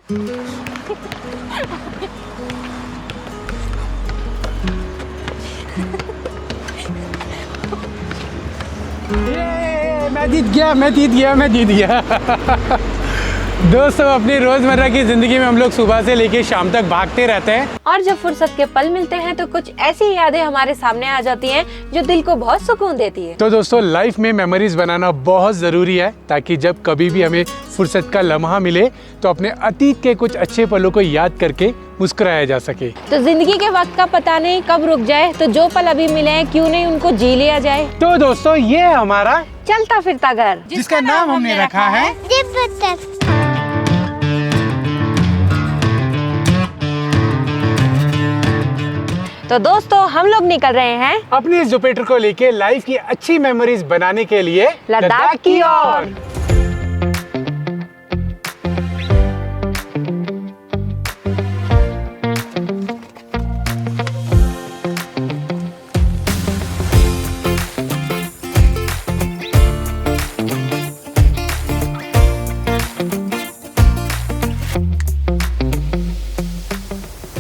मैं जीत गया। दोस्तों, अपनी रोजमर्रा की जिंदगी में हम लोग सुबह से लेके शाम तक भागते रहते हैं और जब फुर्सत के पल मिलते हैं तो कुछ ऐसी यादें हमारे सामने आ जाती हैं जो दिल को बहुत सुकून देती है। तो दोस्तों, लाइफ में मेमोरीज बनाना बहुत जरूरी है ताकि जब कभी भी हमें फुर्सत का लम्हा मिले तो अपने अतीत के कुछ अच्छे पलों को याद करके मुस्कुराया जा सके। तो जिंदगी के वक्त का पता नहीं कब रुक जाए, तो जो पल अभी मिले हैं क्यों नहीं उनको जी लिया जाए। तो दोस्तों, ये हमारा चलता फिरता घर, जिसका नाम हमने रखा है तो दोस्तों, हम लोग निकल रहे हैं अपनी इस जुपिटर को लेके लाइफ की अच्छी मेमोरीज बनाने के लिए लद्दाख की ओर।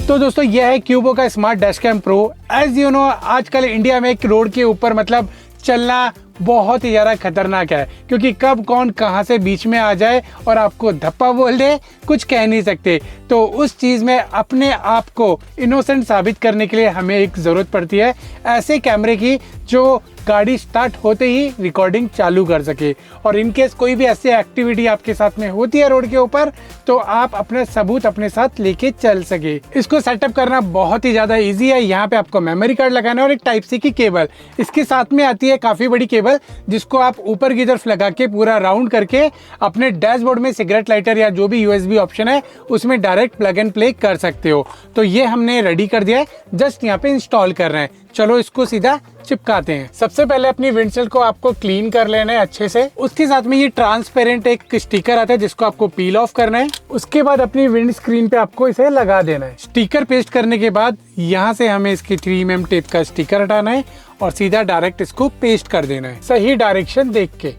तो दोस्तों, यह है क्यूबो का smart dash cam pro. As you know, आजकल इंडिया में एक रोड के ऊपर मतलब चलना बहुत ही ज़्यादा खतरनाक है, क्योंकि कब कौन कहां से बीच में आ जाए और आपको धप्पा बोल दे, कुछ कह नहीं सकते। तो उस चीज़ में अपने आप को इनोसेंट साबित करने के लिए हमें एक ज़रूरत पड़ती है ऐसे कैमरे की जो गाड़ी स्टार्ट होते ही रिकॉर्डिंग चालू कर सके। और इनकेस कोई भी ऐसी एक्टिविटी आपके साथ में होती है रोड के ऊपर, तो आप अपना सबूत अपने साथ लेके चल सके। इसको सेटअप करना बहुत ही ज़्यादा इजी है। यहाँ पे आपको मेमोरी कार्ड लगाना है और एक टाइप सी की केबल इसके साथ में आती है, काफ़ी बड़ी केबल, जिसको आप ऊपर की तरफ लगा के पूरा राउंड करके अपने डैशबोर्ड में सिगरेट लाइटर या जो भी यूएसबी ऑप्शन है उसमें डायरेक्ट प्लग एंड प्ले कर सकते हो। तो ये हमने रेडी कर दिया है, जस्ट यहाँ पे इंस्टॉल कर रहे हैं। चलो इसको सीधा चिपकाते हैं। सबसे पहले अपनी विंडशील्ड को आपको क्लीन कर लेना है अच्छे से। उसके साथ में ये ट्रांसपेरेंट एक स्टिकर आता है जिसको आपको पील ऑफ करना है। उसके बाद अपनी विंड स्क्रीन पे आपको इसे लगा देना है। स्टिकर पेस्ट करने के बाद यहाँ से हमें इसकी 3mm टेप का स्टिकर हटाना है और सीधा डायरेक्ट इसको पेस्ट कर देना है, सही डायरेक्शन देख के।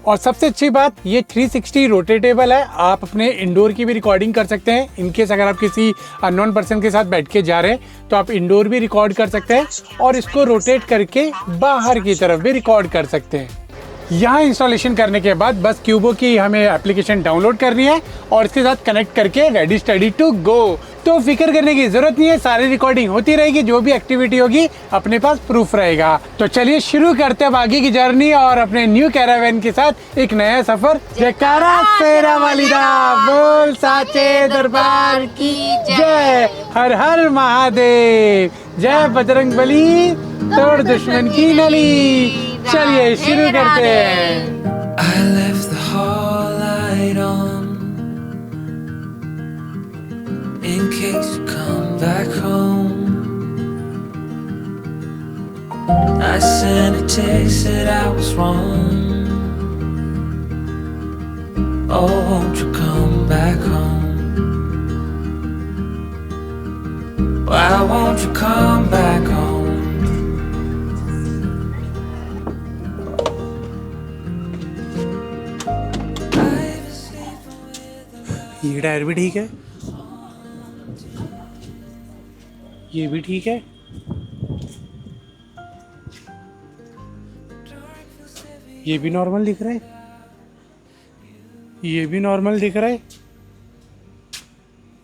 और सबसे अच्छी बात, ये 360 रोटेटेबल है। आप अपने इंडोर की भी रिकॉर्डिंग कर सकते हैं। इनकेस अगर आप किसी अननोन पर्सन के साथ बैठ के जा रहे हैं तो आप इंडोर भी रिकॉर्ड कर सकते हैं और इसको रोटेट करके बाहर की तरफ भी रिकॉर्ड कर सकते हैं। यहाँ इंस्टॉलेशन करने के बाद बस क्यूबो की हमें एप्लीकेशन डाउनलोड करनी है और इसके साथ कनेक्ट करके रेडी स्टडी टू गो। तो फिक्र करने की जरूरत नहीं है, सारी रिकॉर्डिंग होती रहेगी, जो भी एक्टिविटी होगी अपने पास प्रूफ रहेगा। तो चलिए शुरू करते हैं आगे की जर्नी और अपने न्यू कैरावैन के साथ एक नया सफर। जयकारा शेरा वालिदा, बोल साचे दरबार की जय, हर हर महादेव, जय बजरंगबली, तोड़ दुश्मन की नली। चलिए शुरू करते हैं। I left the hall light on in case you come back home. I sent a text that I was wrong. Oh, won't you come back home? Why won't you come back home? ये tyre भी ठीक है, ये भी ठीक है, ये भी नॉर्मल दिख रहा है, ये भी नॉर्मल दिख रहा है।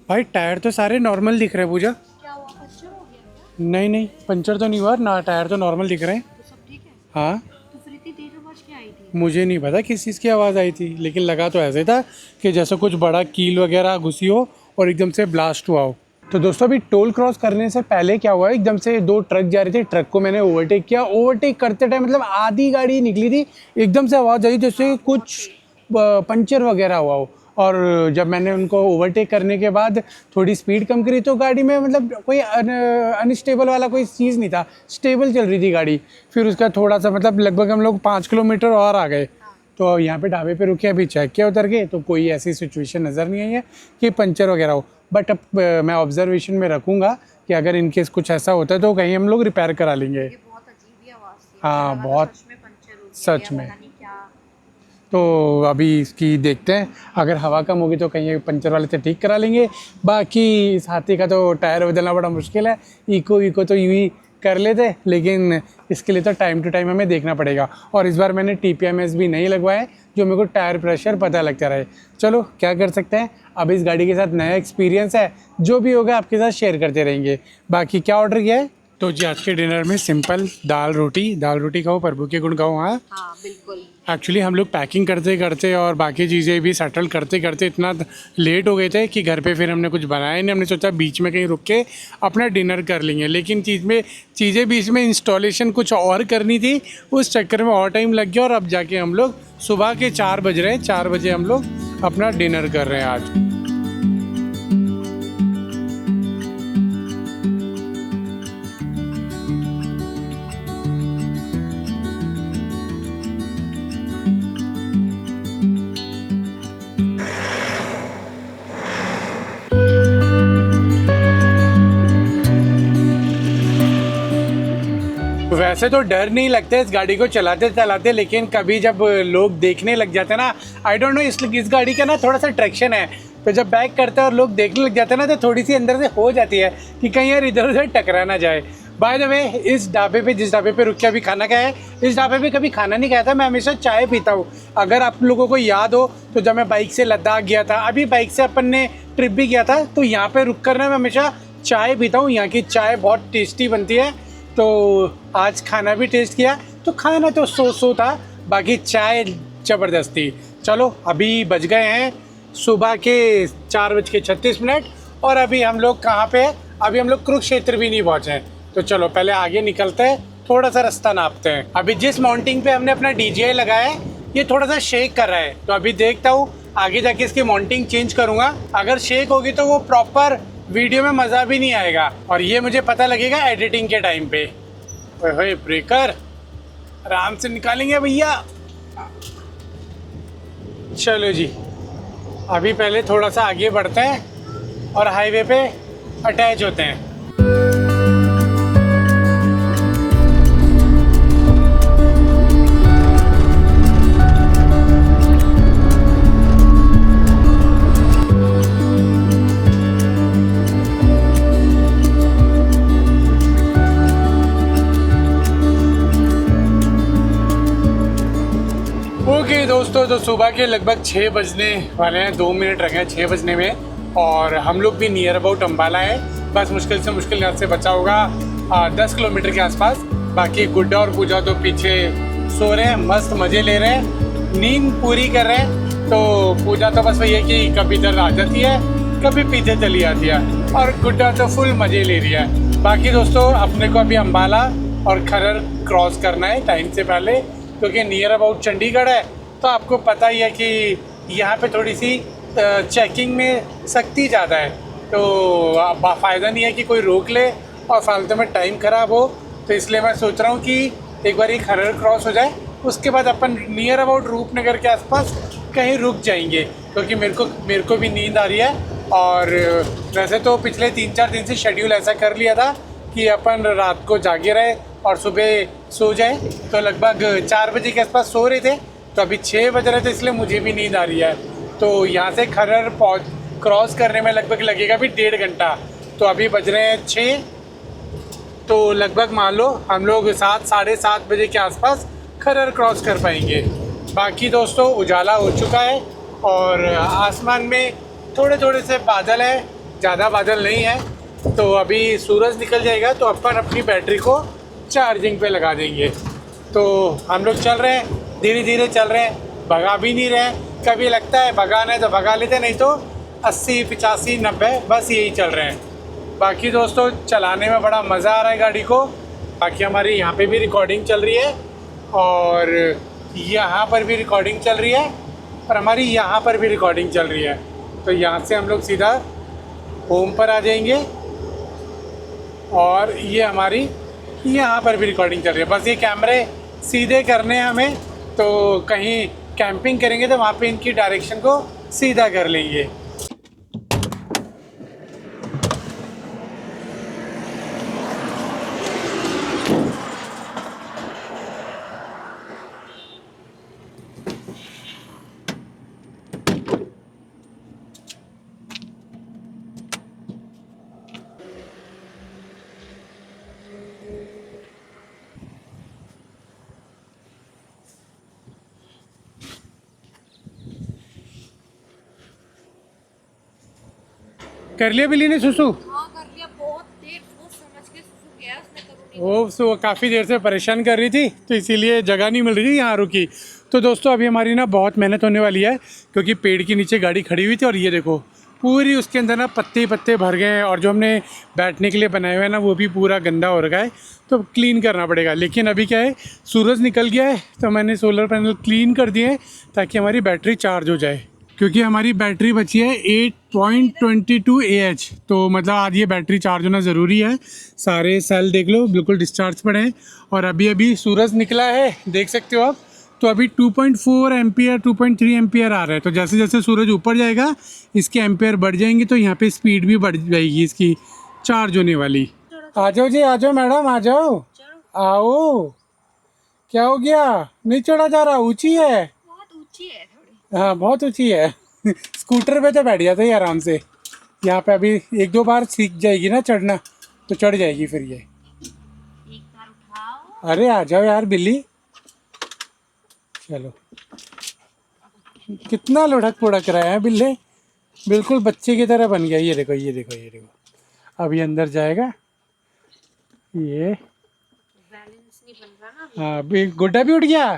भाई टायर तो सारे नॉर्मल दिख रहे हैं। पूजा, क्या हुआ, पंचर हो गया क्या? नहीं नहीं, पंचर तो नहीं हुआ ना, टायर तो नॉर्मल दिख रहे हैं। तो सब ठीक है? हाँ, तो फिर इतनी देर में बज के आई थी? मुझे नहीं पता किस चीज़ की आवाज़ आई थी, लेकिन लगा तो ऐसे था कि जैसे कुछ बड़ा कील वगैरह घुसी हो और एकदम से ब्लास्ट हुआ हो। तो दोस्तों, अभी टोल क्रॉस करने से पहले क्या हुआ, एकदम से 2 ट्रक जा रहे थे, ट्रक को मैंने ओवरटेक किया। ओवरटेक करते टाइम मतलब आधी गाड़ी निकली थी, एकदम से आवाज़ आई जैसे कुछ पंचर वगैरह हुआ हो। और जब मैंने उनको ओवरटेक करने के बाद थोड़ी स्पीड कम करी तो गाड़ी में मतलब कोई अनस्टेबल वाला कोई चीज़ नहीं था, स्टेबल चल रही थी गाड़ी। फिर उसका थोड़ा सा मतलब लगभग हम लोग 5 किलोमीटर और आ गए, तो यहाँ पे ढाबे पे रुके, अभी चेक किया उतर के, तो कोई ऐसी सिचुएशन नज़र नहीं आई है कि पंचर वगैरह हो। बट अब मैं ऑब्जर्वेशन में रखूँगा कि अगर इनकेस कुछ ऐसा होता है तो कहीं हम लोग रिपेयर करा लेंगे। बहुत अजीब ही आवाज़ थी। हाँ, बहुत सच में पंचर हो गया, सच में। पता नहीं क्या। तो अभी इसकी देखते हैं, अगर हवा कम होगी तो कहीं पंचर वाले से ठीक करा लेंगे। बाकी इस हाथी का तो टायर बदलना बड़ा मुश्किल है, इको तो यूँ ही कर लेते, लेकिन इसके लिए तो टाइम टू टाइम हमें देखना पड़ेगा। और इस बार मैंने TPMS भी नहीं लगवाया, जो मेरे को टायर प्रेशर पता लगता रहे। चलो क्या कर सकते हैं, अब इस गाड़ी के साथ नया एक्सपीरियंस है, जो भी होगा आपके साथ शेयर करते रहेंगे। बाकी क्या ऑर्डर किया है? तो जी आज के डिनर में सिंपल दाल रोटी खाओ, प्रभु के गुण गाओ। हाँ बिल्कुल। एक्चुअली हम लोग पैकिंग करते करते और बाकी चीज़ें भी सेटल करते करते इतना लेट हो गए थे कि घर पे फिर हमने कुछ बनाया नहीं। हमने सोचा बीच में कहीं रुक के अपना डिनर कर लेंगे, लेकिन चीज़ें बीच में इंस्टॉलेशन कुछ और करनी थी, उस चक्कर में और टाइम लग गया। और अब जाके हम लोग सुबह के 4 बज रहे हैं, 4 बजे हम लोग अपना डिनर कर रहे हैं आज। वैसे तो डर नहीं लगता इस गाड़ी को चलाते चलाते, लेकिन कभी जब लोग देखने लग जाते हैं ना, आई डोंट नो, इस गाड़ी का ना थोड़ा सा ट्रैक्शन है, तो जब बैक करते हैं और लोग देखने लग जाते हैं ना, तो थोड़ी सी अंदर से हो जाती है कि कहीं यार इधर उधर टकरा ना जाए। बाय द वे, इस ढाबे पे जिस ढाबे पे रुक के अभी खाना खाया है, इस ढाबे पे कभी खाना नहीं खाया था। मैं हमेशा चाय पीता हूँ। अगर आप लोगों को याद हो तो जब मैं बाइक से लद्दाख गया था, अभी बाइक से अपन ने ट्रिप भी किया था, तो यहाँ पे रुक कर ना मैं हमेशा चाय पीता हूँ। यहाँ की चाय बहुत टेस्टी बनती है, तो आज खाना भी टेस्ट किया। तो खाना तो सो था, बाकी चाय ज़बरदस्ती। चलो अभी बज गए हैं सुबह के 4:36 और अभी हम लोग कहाँ पे हैं? अभी हम लोग कुरुक्षेत्र भी नहीं पहुँचे हैं, तो चलो पहले आगे निकलते हैं, थोड़ा सा रास्ता नापते हैं। अभी जिस माउंटिंग पे हमने अपना DJI लगाया है, ये थोड़ा सा शेक कर रहा है, तो अभी देखता हूँ आगे जाके इसकी माउंटिंग चेंज करूँगा। अगर शेक होगी तो वो प्रॉपर वीडियो में मज़ा भी नहीं आएगा, और ये मुझे पता लगेगा एडिटिंग के टाइम पे। ओए ब्रेकर आराम से निकालेंगे भैया। चलो जी, अभी पहले थोड़ा सा आगे बढ़ते हैं और हाईवे पे अटैच होते हैं। ओके दोस्तों, तो सुबह के लगभग 6 बजने वाले हैं, 2 मिनट रह गए 6 बजने में, और हम लोग भी नियर अबाउट अम्बाला है। बस मुश्किल से मुश्किल यहाँ से बचा होगा 10 किलोमीटर के आसपास। बाकी गुड्डा और पूजा तो पीछे सो रहे हैं, मस्त मज़े ले रहे हैं, नींद पूरी कर रहे हैं। तो पूजा तो बस वही है कि कभी इधर आ जाती है, कभी पीछे चली आती है, और गुड्डा तो फुल मज़े ले रही है। बाकी दोस्तों, अपने को अभी अम्बाला और खरर क्रॉस करना है टाइम से पहले, क्योंकि नियर अबाउट चंडीगढ़ है। तो आपको पता ही है कि यहाँ पे थोड़ी सी चेकिंग में सख्ती ज़्यादा है, तो फ़ायदा नहीं है कि कोई रोक ले और फालतू में टाइम ख़राब हो। तो इसलिए मैं सोच रहा हूँ कि एक बार खरड़ क्रॉस हो जाए, उसके बाद अपन नियर अबाउट रूपनगर के आसपास कहीं रुक जाएंगे, क्योंकि मेरे को भी नींद आ रही है। और वैसे तो पिछले 3-4 दिन से शेड्यूल ऐसा कर लिया था कि अपन रात को जागे रहे और सुबह सो जाए, तो लगभग 4 बजे के आसपास सो रहे थे। तो अभी 6 बज रहे थे, इसलिए मुझे भी नींद आ रही है। तो यहाँ से खरड़ क्रॉस करने में लगभग लगेगा भी 1.5 घंटा। तो अभी बज रहे हैं 6, तो लगभग मान लो हम लोग 7 साढ़े 7 बजे के आसपास खरड़ क्रॉस कर पाएंगे। बाकी दोस्तों, उजाला हो चुका है और आसमान में थोड़े थोड़े से बादल है, ज़्यादा बादल नहीं है। तो अभी सूरज निकल जाएगा तो अपन अपनी बैटरी को चार्जिंग पे लगा देंगे। तो हम लोग चल रहे हैं, धीरे धीरे चल रहे हैं, भगा भी नहीं रहे हैं। कभी लगता है भगाना है तो भगा लेते, नहीं तो 80, 85, 90 बस यही चल रहे हैं। बाकी दोस्तों, चलाने में बड़ा मज़ा आ रहा है गाड़ी को। बाकी हमारी यहाँ पे भी रिकॉर्डिंग चल रही है और यहाँ पर भी रिकॉर्डिंग चल रही है और हमारी यहाँ पर भी रिकॉर्डिंग चल रही है। तो यहाँ से हम लोग सीधा होम पर आ जाएंगे और ये हमारी यहाँ पर भी रिकॉर्डिंग चल रही है। बस ये कैमरे सीधे करने हैं हमें, तो कहीं कैंपिंग करेंगे तो वहाँ पे इनकी डायरेक्शन को सीधा कर लेंगे। कर लिया बिल्ली ने सुसु? हाँ कर लिया, बहुत देर सोच समझ के सुसु किया उसने, कभी वो काफ़ी देर से परेशान कर रही थी तो इसीलिए जगह नहीं मिल रही थी, यहाँ रुकी। तो दोस्तों अभी हमारी ना बहुत मेहनत होने वाली है, क्योंकि पेड़ के नीचे गाड़ी खड़ी हुई थी और ये देखो पूरी उसके अंदर ना पत्ते ही पत्ते भर गए हैं, और जो हमने बैठने के लिए बनाए हुए हैं ना वो भी पूरा गंदा हो रखा है, तो क्लीन करना पड़ेगा। लेकिन अभी क्या है, सूरज निकल गया है तो मैंने सोलर पैनल क्लीन कर दिए हैं ताकि हमारी बैटरी चार्ज हो जाए, क्योंकि हमारी बैटरी बची है 8.22 AH। तो मतलब आज ये बैटरी चार्ज होना ज़रूरी है। सारे सेल देख लो बिल्कुल डिस्चार्ज पड़े हैं, और अभी अभी सूरज निकला है, देख सकते हो आप। तो अभी 2.4 एम्पियर 2.3 एम्पियर आ रहा है। तो जैसे जैसे सूरज ऊपर जाएगा इसके एम्पियर बढ़ जाएंगे, तो यहाँ पे स्पीड भी बढ़ जाएगी इसकी चार्ज होने वाली। आ जाओ जी, आ जाओ मैडम, आ जाओ, आओ। क्या हो गया? नहीं चढ़ा जा रहा, ऊंची है, बहुत ऊंची है थोड़ी। हाँ बहुत ऊंची है। स्कूटर पे तो बैठ जाता है आराम से। यहाँ पे अभी 1-2 बार सीख जाएगी ना चढ़ना तो चढ़ जाएगी फिर ये। एक बार उठाओ। अरे आ जाओ यार बिल्ली, चलो। कितना लुढ़क पुढ़क रहा है बिल्ले, बिल्कुल बच्चे की तरह बन गया। ये देखो ये देखो ये देखो, अभी अंदर जाएगा ये। बैलेंस नहीं बन रहा ना। हाँ अभी गुड्डा भी उठ गया।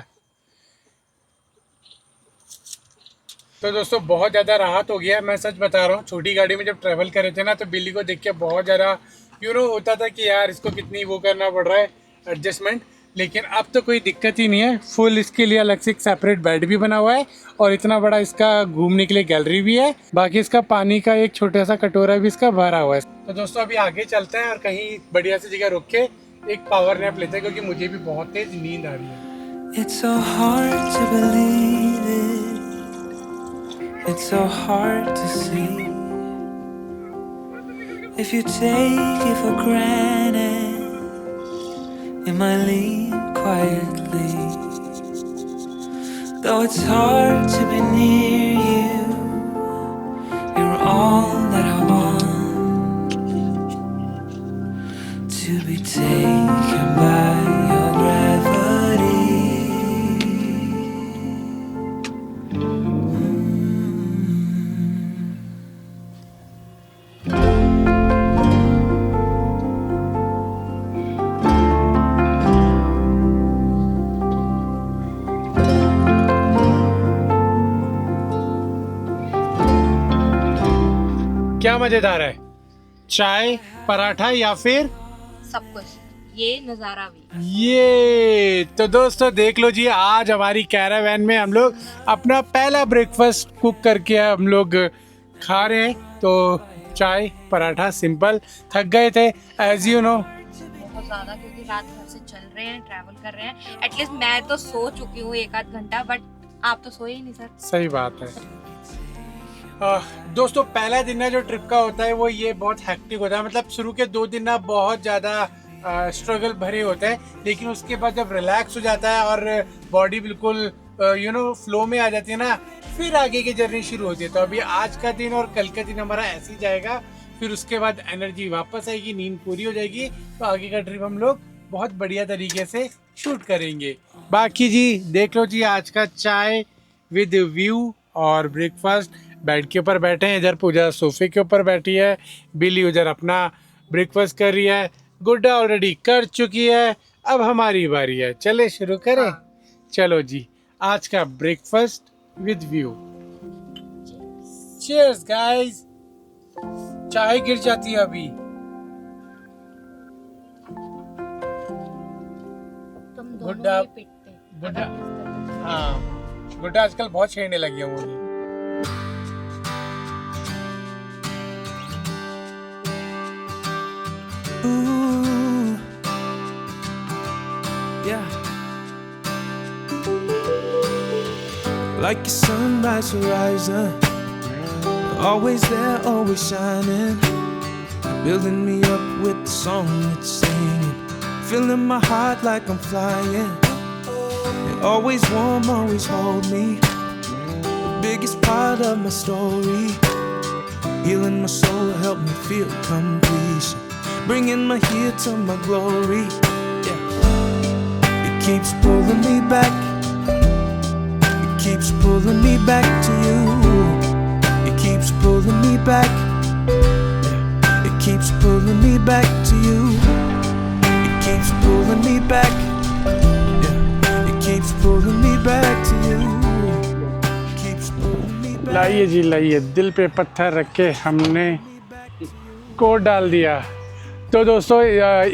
तो दोस्तों बहुत ज़्यादा राहत हो गया, मैं सच बता रहा हूँ। छोटी गाड़ी में जब ट्रैवल कर रहे थे ना तो बिल्ली को देख के बहुत ज़्यादा होता था कि यार इसको कितनी वो करना पड़ रहा है एडजस्टमेंट, लेकिन अब तो कोई दिक्कत ही नहीं है। फुल इसके लिए अलग से एक सेपरेट बेड भी बना हुआ है, और इतना बड़ा इसका घूमने के लिए गैलरी भी है। बाकी इसका पानी का एक छोटा सा कटोरा भी इसका भरा हुआ है। तो दोस्तों अभी आगे चलते हैं और कहीं बढ़िया सी जगह रुक के एक पावर नैप लेते हैं, क्योंकि मुझे भी बहुत तेज नींद आ रही है। It's so hard to believe it. It's so hard to see. If you take it for granted, it might leave quietly. Though it's hard to be near you, you're all that I want. To be taken by your gravity. क्या मजेदार है, चाय पराठा या फिर सब कुछ, ये नज़ारा भी। ये तो दोस्तों देख लो जी, आज हमारी कैरावैन में हम लोग अपना पहला ब्रेकफास्ट कुक करके हम लोग खा रहे हैं। तो चाय पराठा सिंपल। थक गए थे एज यू नो बहुत ज़्यादा, क्योंकि रात भर से चल रहे हैं, ट्रैवल कर रहे हैं। एटलीस्ट मैं तो सो चुकी हूँ 1-8 घंटा, बट आप तो सोए ही नहीं सर। सही बात है। दोस्तों पहला दिन ना जो ट्रिप का होता है वो ये बहुत हेक्टिक होता है। मतलब शुरू के 2 दिन ना बहुत ज़्यादा स्ट्रगल भरे होते हैं, लेकिन उसके बाद जब रिलैक्स हो जाता है और बॉडी बिल्कुल फ्लो में आ जाती है ना, फिर आगे की जर्नी शुरू होती है। तो अभी आज का दिन और कल का दिन हमारा ऐसे ही जाएगा, फिर उसके बाद एनर्जी वापस आएगी, नींद पूरी हो जाएगी, तो आगे का ट्रिप हम लोग बहुत बढ़िया तरीके से शूट करेंगे। बाकी जी देख लो जी, आज का चाय विद व्यू और ब्रेकफास्ट। बेड के ऊपर बैठे हैं, इधर पूजा सोफे के ऊपर बैठी है, बिल्ली उधर अपना ब्रेकफास्ट कर रही है, गुड्डा ऑलरेडी कर चुकी है, अब हमारी बारी है। चले शुरू करें? चलो जी, आज का breakfast with view. Cheers guys. चाय गिर जाती है अभी। तुम गुड्डा दोनों ही पिटते। गुड्डा हाँ, गुड्डा आजकल बहुत छेड़ने लगी है मुझे। Ooh, yeah. Like a sunrise horizon, always there, always shining, building me up with the song it's singing, filling my heart like I'm flying. You're always warm, always hold me, the biggest part of my story, healing my soul, help me feel completion. Bringing my here to my glory, yeah. It keeps pulling me back. It keeps pulling me back to you. It keeps pulling me back. pulling me back to you. It keeps pulling me back. Yeah, it keeps pulling me back to you. It keeps pulling me back. लाइए जी लाइए, दिल पे पत्थर रख के हमने code डाल दिया। तो दोस्तों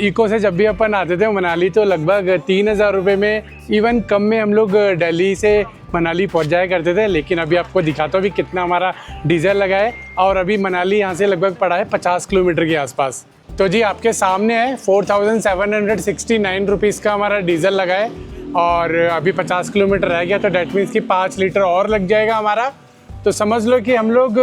इको से जब भी अपन आते थे मनाली तो लगभग 3,000 रुपये में, इवन कम में हम लोग दिल्ली से मनाली पहुंच जाया करते थे। लेकिन अभी आपको दिखाता हूँ अभी कितना हमारा डीजल लगा है, और अभी मनाली यहाँ से लगभग पड़ा है 50 किलोमीटर के आसपास। तो जी आपके सामने है 4,769 रुपीज़ का हमारा डीजल लगा है, और अभी 50 किलोमीटर रह गया, तो डैट मीन्स कि 5 लीटर और लग जाएगा हमारा। तो समझ लो कि हम लोग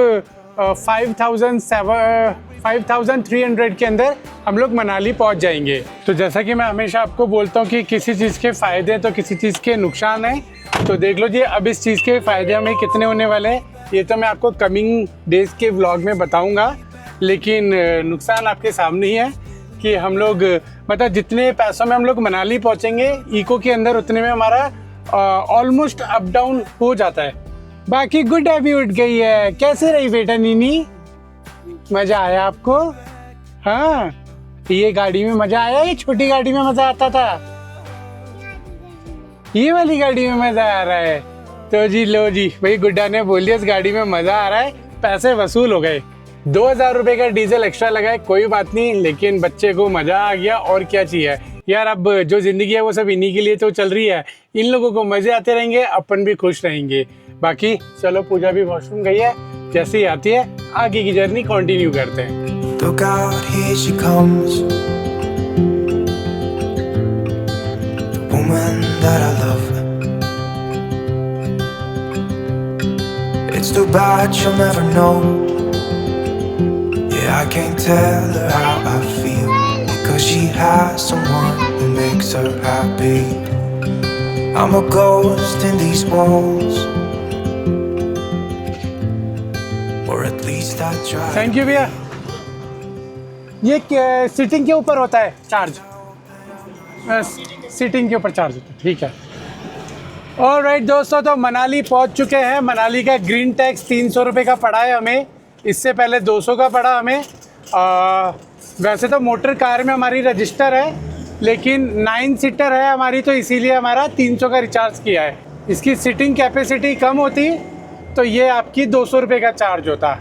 5,300 के अंदर हम लोग मनाली पहुंच जाएंगे। तो जैसा कि मैं हमेशा आपको बोलता हूं कि किसी चीज़ के फ़ायदे हैं तो किसी चीज़ के नुकसान हैं। तो देख लो जी अब इस चीज़ के फ़ायदे हमें कितने होने वाले हैं, ये तो मैं आपको कमिंग डेज़ के व्लॉग में बताऊंगा। लेकिन नुकसान आपके सामने ही है कि हम लोग मतलब जितने पैसों में हम लोग मनाली पहुँचेंगे इको के अंदर, उतने में हमारा ऑलमोस्ट अप डाउन हो जाता है। बाकी गुड अभी उठ गई है। कैसे रही बेटा नीनी, मज़ा आया आपको? हाँ, ये गाड़ी में मज़ा आया, ये छोटी गाड़ी में मज़ा आता था, ये वाली गाड़ी में मज़ा आ रहा है। तो जी लो जी भाई, गुड्डा ने बोल दिया इस गाड़ी में मज़ा आ रहा है, पैसे वसूल हो गए। 2,000 रुपये का डीजल एक्स्ट्रा लगा है, कोई बात नहीं, लेकिन बच्चे को मज़ा आ गया और क्या चाहिए यार। अब जो ज़िंदगी है वो सब इन्हीं के लिए तो चल रही है, इन लोगों को मज़े आते रहेंगे, अपन भी खुश रहेंगे। बाकी चलो पूजा भी वॉशरूम गई है, जैसे ही आती है आगे की जर्नी कंटिन्यू करते हैं। Look out, here she comes. The woman that I love. It's too bad she'll never know. Yeah, I can't tell her how I feel, because she has someone who makes her happy. I'm a ghost in these walls, or at least I try. Thank you भैया। ये seating के ऊपर होता है charge, seating के ऊपर charge होता है, ठीक है। ऑलराइट दोस्तों, तो मनाली पहुंच चुके हैं। मनाली का ग्रीन टैक्स 300 रुपये का पड़ा है हमें, इससे पहले 200 का पड़ा हमें। वैसे तो मोटर कार में हमारी रजिस्टर है, लेकिन 9 सीटर है हमारी, तो इसीलिए हमारा 300 का रिचार्ज किया है। इसकी सीटिंग कैपेसिटी कम होती तो ये आपकी 200 रुपये का चार्ज होता।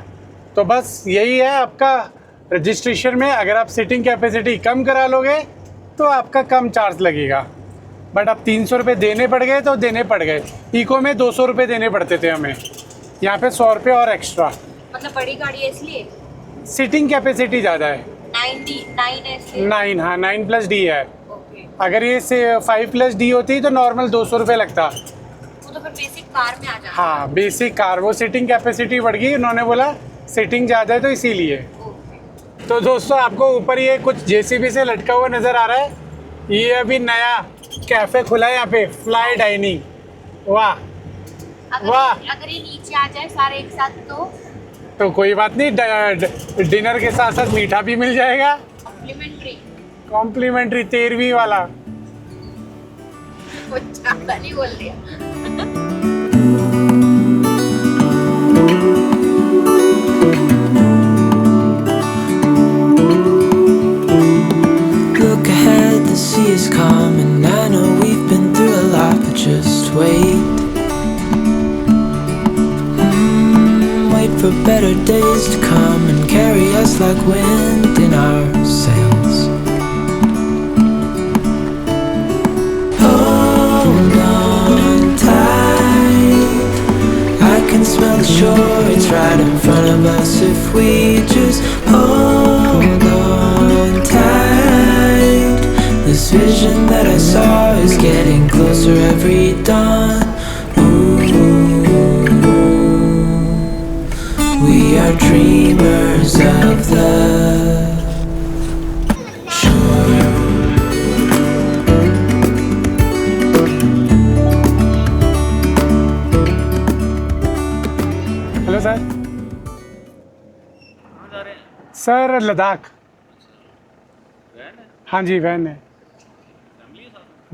तो बस यही है आपका रजिस्ट्रेशन में, अगर आप सीटिंग कैपेसिटी कम करा लोगे तो आपका कम चार्ज लगेगा। बट अब 300 रुपये देने पड़ गए तो देने पड़ गए। इको में 200 रुपये देने पड़ते थे हमें, यहाँ पे 100 रुपये और एक्स्ट्रा। मतलब बड़ी गाड़ी है इसलिए सीटिंग कैपेसिटी ज़्यादा है। 9 है इसलिए। 9, हाँ 9+D है। ओके, अगर ये 5+D होती तो नॉर्मल 200 रुपये लगता। वो तो फिर बेसिक कार में आ जाता। हाँ बेसिक कार, वो सीटिंग कैपेसिटी बढ़ गई, उन्होंने बोला सीटिंग ज़्यादा है तो इसीलिए। तो दोस्तों आपको ऊपर ये कुछ JCB से लटका हुआ नज़र आ रहा है, ये अभी नया कैफ़े खुला है यहाँ पे, फ्लाई डाइनिंग। वाह वाह, अगर ये नीचे आ जाए सारे एक साथ तो कोई बात नहीं, डिनर के साथ साथ मीठा भी मिल जाएगा। कॉम्प्लीमेंट्री 13वीं वाला। कुछ ज़्यादा नहीं बोल दिया। Look ahead, the sea is calm, and I know we've been through a lot, but just wait. Wait for better days to come and carry us like wind in our sails. Hold on tight, I can smell the shore, it's right in front of us if we just hold on tight. This vision that I saw is getting closer every dawn. We are dreamers of the shore. Hello sir. Sir Ladakh. हाँ G van है।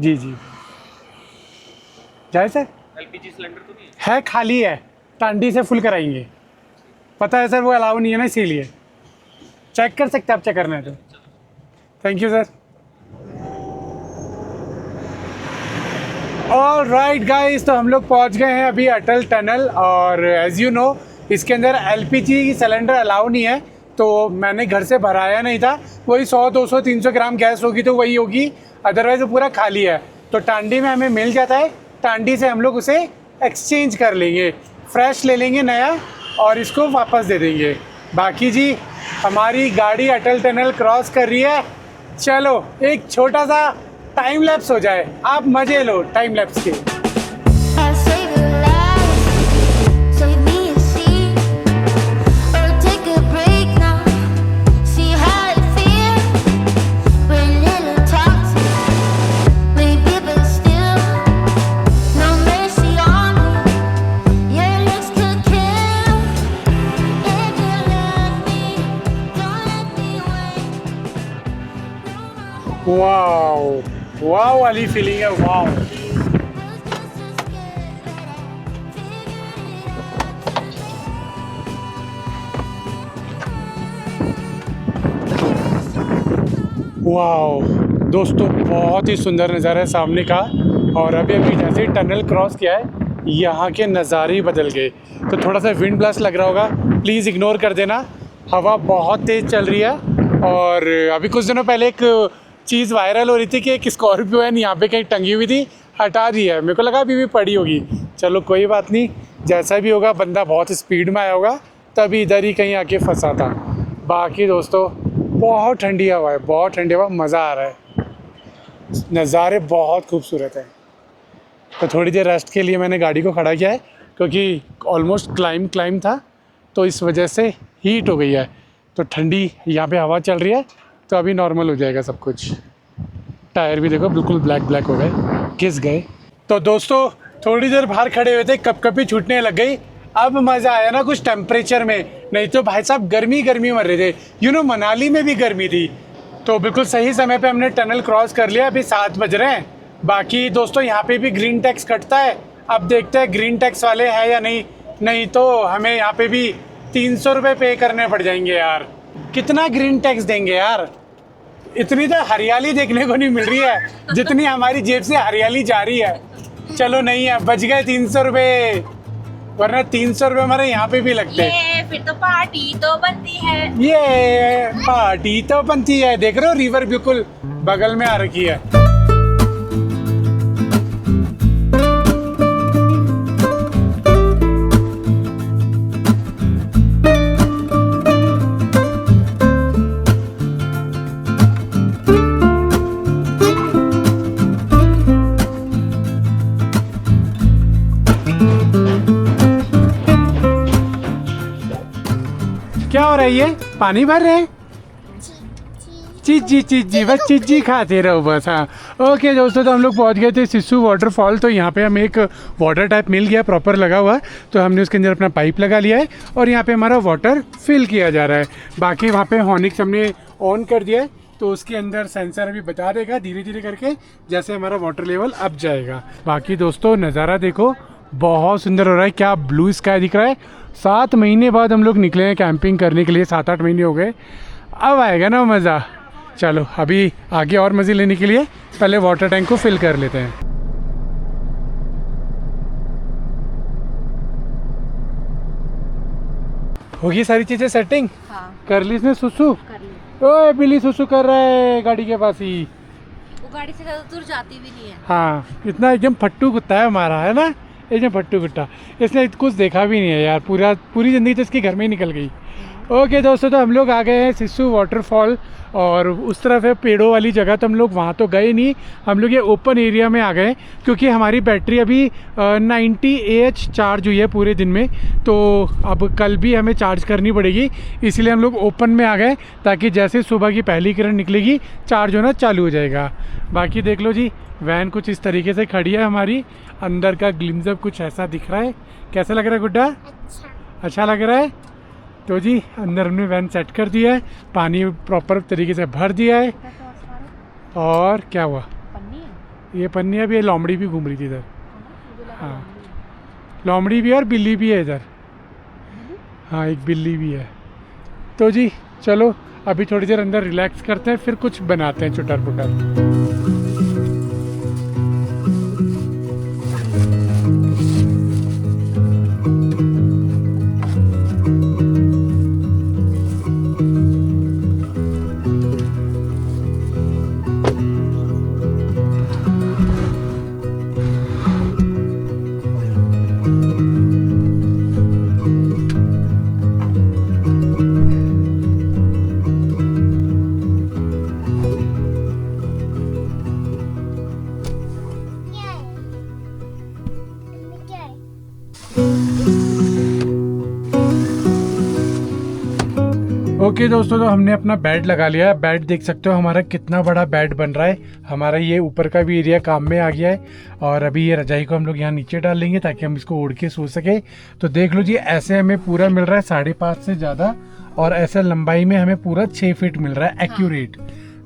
जी जी जाए sir. LPG cylinder तो नहीं है, खाली है, टांडी से full कराएंगे। पता है सर वो अलाउ नहीं है ना, इसीलिए। चेक कर सकते हैं, आप चेक करना है तो। Thank you sir. All right guys, तो हम लोग पहुंच गए हैं अभी अटल टनल, और एज यू नो इसके अंदर एलपीजी सिलेंडर अलाउ नहीं है, तो मैंने घर से भराया नहीं था। वही 100 200 300 ग्राम गैस होगी तो वही होगी, अदरवाइज वो पूरा खाली है। तो टांडी में हमें मिल जाता है, टांडी से हम लोग उसे एक्सचेंज कर लेंगे, फ्रेश ले लेंगे नया और इसको वापस दे देंगे। बाकी जी हमारी गाड़ी अटल टनल क्रॉस कर रही है। चलो एक छोटा सा टाइम लैप्स हो जाए, आप मजे लो टाइम लैप्स के। I'll save your life, save me a seat, or take a break now. See how it feels when little talks, maybe but still, no mercy on me. Your looks could kill. If you love me, don't let me wait. Wow wow वाली feeling है, wow. Wow दोस्तों, बहुत ही सुंदर नज़ारा है सामने का। और अभी अभी जैसे ही टनल क्रॉस किया है, यहाँ के नज़ारे ही बदल गए। तो थोड़ा सा विंड ब्लास्ट लग रहा होगा, प्लीज़ इग्नोर कर देना। हवा बहुत तेज़ चल रही है। और अभी कुछ दिनों पहले एक चीज़ वायरल हो रही थी कि एक स्कॉर्पियो है यहाँ पे कहीं टंगी हुई थी, हटा दी है। मेरे को लगा अभी भी पड़ी होगी। चलो कोई बात नहीं, जैसा भी होगा, बंदा बहुत स्पीड में आया होगा तभी इधर ही कहीं आके फंसा था। बाकी दोस्तों बहुत ठंडी हवा है, बहुत ठंडी हवा, मज़ा आ रहा है, नज़ारे बहुत खूबसूरत है। तो थोड़ी देर रेस्ट के लिए मैंने गाड़ी को खड़ा किया है, क्योंकि ऑलमोस्ट क्लाइम था, तो इस वजह से हीट हो गई है। तो ठंडी यहाँ पे हवा चल रही है, तो अभी नॉर्मल हो जाएगा सब कुछ। टायर भी देखो बिल्कुल ब्लैक हो गए, घिस गए। तो दोस्तों थोड़ी देर बाहर खड़े हुए थे, कपकपी छूटने लग गई। अब मज़ा आया ना कुछ टेम्परेचर में, नहीं तो भाई साहब गर्मी मर रहे थे। यू नो मनाली में भी गर्मी थी। तो बिल्कुल सही समय पे हमने टनल क्रॉस कर लिया, अभी 7 बज रहे हैं। बाकी दोस्तों यहाँ पे भी ग्रीन टैक्स कटता है, अब देखते हैं ग्रीन टैक्स वाले हैं या नहीं तो हमें यहाँ पे भी 300 रुपये पे करने पड़ जाएंगे यार। कितना ग्रीन टैक्स देंगे यार, इतनी तो हरियाली देखने को नहीं मिल रही है जितनी हमारी जेब से हरियाली जा रही है। चलो नहीं है, बच गए 300 रुपये, वरना 300 रुपये हमारे यहाँ पे भी लगते। ये फिर तो पार्टी तो बनती है। ये पार्टी तो बनती है। देख रहे हो रिवर बिल्कुल बगल में आ रखी है। क्या हो रहा है, ये पानी भर रहे हैं? चीजी बस चीजी खाते रहो बस। हाँ ओके दोस्तों, तो हम लोग पहुंच गए थे सिस्सू वाटरफॉल। तो यहाँ पे हमें एक वाटर टैप मिल गया, प्रॉपर लगा हुआ है। तो हमने उसके अंदर अपना पाइप लगा लिया है और यहाँ पे हमारा वाटर फिल किया जा रहा है। बाकी वहाँ पे हॉर्निक्स हमने ऑन कर दिया है, तो उसके अंदर सेंसर अभी बता देगा धीरे धीरे करके जैसे हमारा वाटर लेवल अप जाएगा। बाकी दोस्तों नज़ारा देखो, बहुत सुंदर हो रहा है। क्या ब्लू स्काई दिख रहा है। 7 महीने बाद हम लोग निकले हैं कैंपिंग करने के लिए, 7-8 महीने हो गए। अब आएगा ना मज़ा। चलो अभी आगे और मज़े लेने के लिए पहले वाटर टैंक को फिल कर लेते हैं। होगी सारी चीज़ें सेटिंग? हाँ कर ली इसने सुसु? कर ली। ओए बिल्ली सुसु कर रहा है गाड़ी के पास ही। वो गाड़ी से ज़्यादा दूर जाती भी नहीं है। हाँ इतना एकदम फट्टू कुत्ता है हमारा, है ना, एकदम फट्टू कुत्ता। इसने कुछ देखा भी नहीं है यार, पूरी ज़िंदगी तो इसके घर में ही निकल गई। ओके दोस्तों, तो हम लोग आ गए हैं सिस्सू वाटरफॉल और उस तरफ है पेड़ों वाली जगह। तो हम लोग वहाँ तो गए नहीं, हम लोग ये ओपन एरिया में आ गए क्योंकि हमारी बैटरी अभी 90 AH चार्ज हुई है पूरे दिन में। तो अब कल भी हमें चार्ज करनी पड़ेगी, इसलिए हम लोग ओपन में आ गए ताकि जैसे सुबह की पहली किरण निकलेगी चार्ज होना चालू हो जाएगा। बाकी देख लो जी, वैन कुछ इस तरीके से खड़ी है हमारी। अंदर का ग्लिम्स कुछ ऐसा दिख रहा है। कैसा लग रहा है गुड्डा? अच्छा लग रहा है। तो जी अंदर हमने वैन सेट कर दिया है, पानी प्रॉपर तरीके से भर दिया है। और क्या हुआ? पन्नी है? ये पन्नी है, अभी ये लोमड़ी भी घूम रही थी इधर। हाँ लोमड़ी भी है और बिल्ली भी है इधर। हाँ एक बिल्ली भी है। तो जी चलो अभी थोड़ी देर अंदर रिलैक्स करते हैं, फिर कुछ बनाते हैं चुटर पुटर। ओके दोस्तों, तो हमने अपना बेड लगा लिया। बेड देख सकते हो हमारा कितना बड़ा बेड बन रहा है। हमारा ये ऊपर का भी एरिया काम में आ गया है और अभी ये रजाई को हम लोग यहाँ नीचे डाल लेंगे ताकि हम इसको ओढ़ के सो सके। तो देख लो जी, ऐसे हमें पूरा मिल रहा है 5.5 से ज़्यादा, और ऐसे लंबाई में हमें पूरा 6 फीट मिल रहा है एक्यूरेट।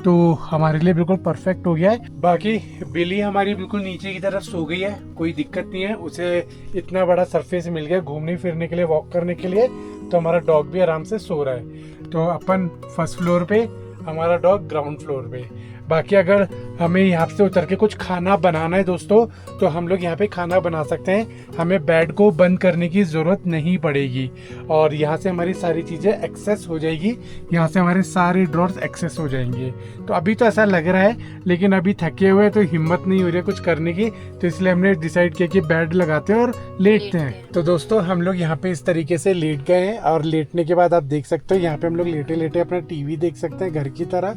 तो हमारे लिए बिल्कुल परफेक्ट हो गया है। बाकी बिल्ली हमारी बिल्कुल नीचे की तरफ सो गई है, कोई दिक्कत नहीं है। उसे इतना बड़ा सरफेस मिल गया घूमने फिरने के लिए, वॉक करने के लिए। तो हमारा डॉग भी आराम से सो रहा है। तो अपन फर्स्ट फ्लोर पे, हमारा डॉग ग्राउंड फ्लोर पे। बाकी अगर हमें यहाँ से उतर के कुछ खाना बनाना है दोस्तों, तो हम लोग यहाँ पे खाना बना सकते हैं। हमें बेड को बंद करने की ज़रूरत नहीं पड़ेगी और यहाँ से हमारी सारी चीज़ें एक्सेस हो जाएगी। यहाँ से हमारे सारे ड्रॉर्स एक्सेस हो जाएंगे। तो अभी तो ऐसा लग रहा है, लेकिन अभी थके हुए तो हिम्मत नहीं हो रही है कुछ करने की, तो इसलिए हमने डिसाइड किया कि बेड लगाते हैं और लेटते हैं। तो दोस्तों हम लोग यहाँ पे इस तरीके से लेट गए हैं और लेटने के बाद आप देख सकते हो यहाँ पे हम लोग लेटे लेटे अपना टीवी देख सकते हैं घर की तरह।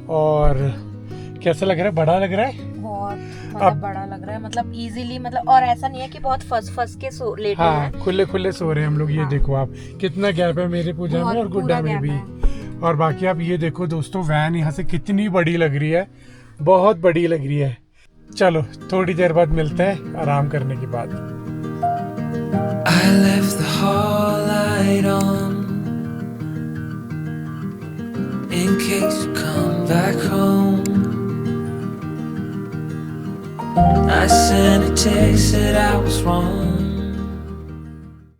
और कैसा लग रहा है? बड़ा लग रहा है बहुत, मतलब बड़ा लग रहा है, मतलब इजीली, मतलब और ऐसा नहीं है कि बहुत फंस के सो लेटे हाँ, हैं। खुले खुले सो रहे हैं हम लोग। ये देखो आप, कितना गैप है मेरे पूजा में और गुड्डा में भी। और बाकी आप ये देखो दोस्तों, वैन यहाँ से कितनी बड़ी लग रही है, बहुत बड़ी लग रही है। चलो थोड़ी देर बाद मिलते हैं आराम करने के बाद। I left the hall light on in case you come back home. I sent a text that I was wrong.